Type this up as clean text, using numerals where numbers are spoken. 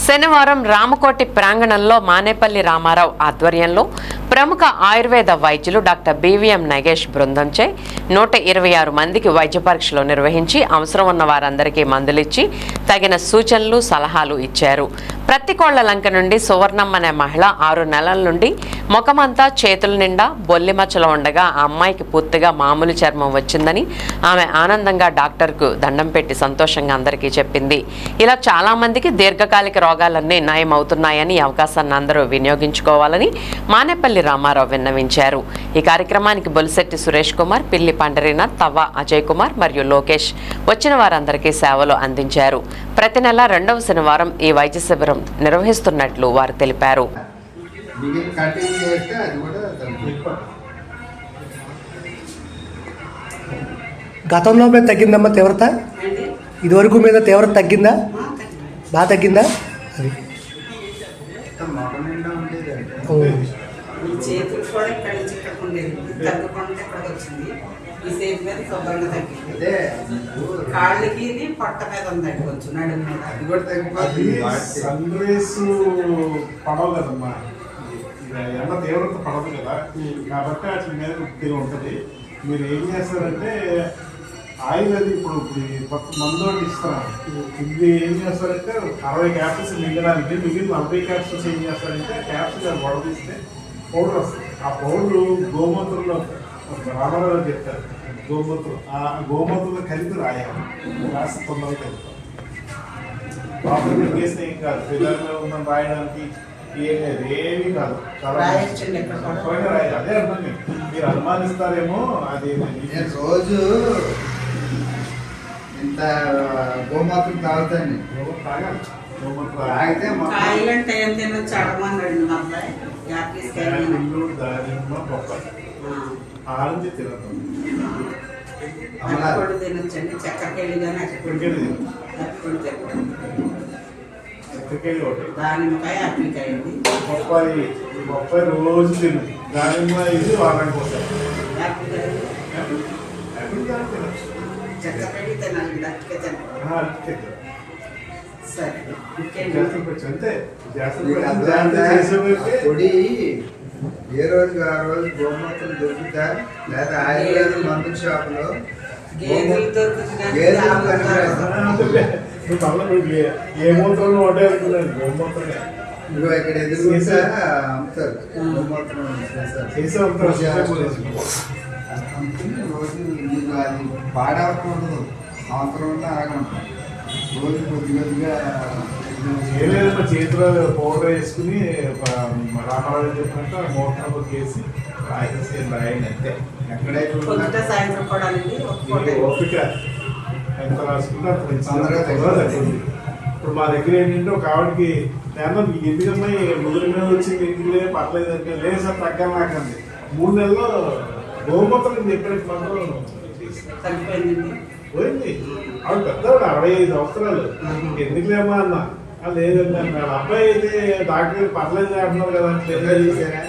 శనివారం రామకోటి ప్రాంగణంలో మానేపల్లి రామారావు ఆధ్వర్యంలో ప్రముఖ ఆయుర్వేద వైద్యులు డాక్టర్ బివిఎం నగేష్ బృందంచే 126 మందికి వైద్య పరీక్షలు నిర్వహించి అవసరం ఉన్న వారందరికీ మందులిచ్చి తగిన సూచనలు సలహాలు ఇచ్చారు. ప్రతికోళ్ల లంక నుండి సువర్ణమ్మ అనే మహిళ 6 నెలల నుండి ముఖమంతా చేతుల నిండా బొల్లిమచ్చలు ఉండగా ఆ అమ్మాయికి పూర్తిగా మామూలు చర్మం వచ్చిందని ఆమె ఆనందంగా డాక్టర్కు దండం పెట్టి సంతోషంగా అందరికీ చెప్పింది. ఇలా చాలా మందికి దీర్ఘకాలిక రోగాలన్నీ నయం అవుతున్నాయని అవకాశాన్ని అందరూ వినియోగించుకోవాలని మానేపల్లి రామారావు విన్నవించారు. ఈ కార్యక్రమానికి బొలిశెట్టి సురేష్ కుమార్, పిల్లి పండరీనాథ్, తవ్వ అజయ్ కుమార్ మరియు లోకేష్ వచ్చిన వారందరికీ సేవలు అందించారు. ప్రతి నెల 2వ శనివారం ఈ వైద్య శిబిరం నిర్వహిస్తున్నట్లు వారు తెలిపారు. గతంలో మీద తగ్గిందమ్మా తీవ్రత? ఇదివరకు మీద తీవ్రత తగ్గిందా? బాగా తగ్గిందా? అది చేతులు కూడా ఇక్కడ నుంచి ఇక్కడికి ఉండేది, తగ్గకుండా ఇక్కడికి వచ్చింది. ఈ చేతి మీద శుభ్రంగా తగ్గింది. కాళ్ళకి ఇది పొట్ట మీద ఉందండి, కొంచెం నడుము మీద. సన్ రేస్ పడవు కదమ్మా, ఎండ తీవ్రత పడదు కదా, కాబట్టి వాటి మీద కొద్దిగా ఉంటుంది. మీరు ఏం చేస్తారంటే ఆయిల్ అది ఇప్పుడు మందు ఒకటి ఇస్తున్నారు. ఇది ఏం చేస్తారంటే 60 క్యాప్సూల్స్ మింగడానికి మిగిలిన 40 క్యాప్సూల్స్ ఏం చేస్తారంటే క్యాప్సూల్ అది వడదీస్తే పౌడర్ వస్తుంది. ఆ పౌడర్ గోమూత్రంలో రామారావు చెప్తారు, గోమూత్రం ఆ గోమూత్రంలో కలిపి రాయాలి, రాసి తొందరగా కలుపుతాం. ప్రాపర్గా వేస్తే ఏం కాదు, పిల్లల్లో ఉన్న రాయడానికి ఏం లేదు, ఏమీ కాదు. చాలా అదే అర్థం. మీరు అనుమానిస్తారేమో, అది రోజు ఇంత గోమాత్రం తాగుతాను. తాగితే కాయలంటే ఏం తినొచ్చు అడమన్నాడు మా అబ్బాయి. దానిమ్మ బొప్పాయి ఆరెంజ్ తినదు, అప్పుడు తినొచ్చండి. చక్కెరకేళి కానీ చక్కెరకేళి ఒకటి, దానిమ్మకాయ అప్పికాయ బొప్పాయి రోజు తిను. దానిమ్మ ఇది వారానికి వస్తాయి. చక్కెరకేళి తినాలి, దక్కే తినాలి. సరే పొడి ఏ రోజు ఆ రోజు గోమూత్రం దొరుకుతా, లేదా ఆయుర్వేద మందుల షాపులో ఏ మూత్రంలో ఒకటే అనుకున్నాను, గోమూత్రమే. ఇదిగో ఇక్కడ ఎదురుగా అమ్ముతారు గోమూత్రం రోజు. మీకు అది పాడవకూడదు, అవసరం ఉంటే ఆగండి. రోజు కొద్ది కొద్దిగా ఏదైనా చేతిలో పౌడర్ వేసుకుని రామారావు చెప్పినట్టు మూత్రంలో వేసి రాయండి అంతే. ఎక్కడైతే సాయంత్రం కూడా ఓపిక ఎంత రాసుకుంటే అంత. ఇప్పుడు మా దగ్గర ఏంటంటే ఒక ఆవిడకి నేను మీకు ఎందుకమ్మా ముదురు మీద వచ్చింది, ఎందుకులే పర్లేదు అంటే, లేదు సార్ తగ్గ నాకండి. 3 నెలల్లో గోమూత్రం చెప్పినట్టు మాత్రం పోయింది. ఆవిడ పెద్దవాడు, 65 సంవత్సరాలు. ఎందుకులేమా అన్న, లేదండి అన్నాడు. అబ్బాయి అయితే డాక్టర్ పర్లేదు అంటున్నారు కదా, లేదా చేశారా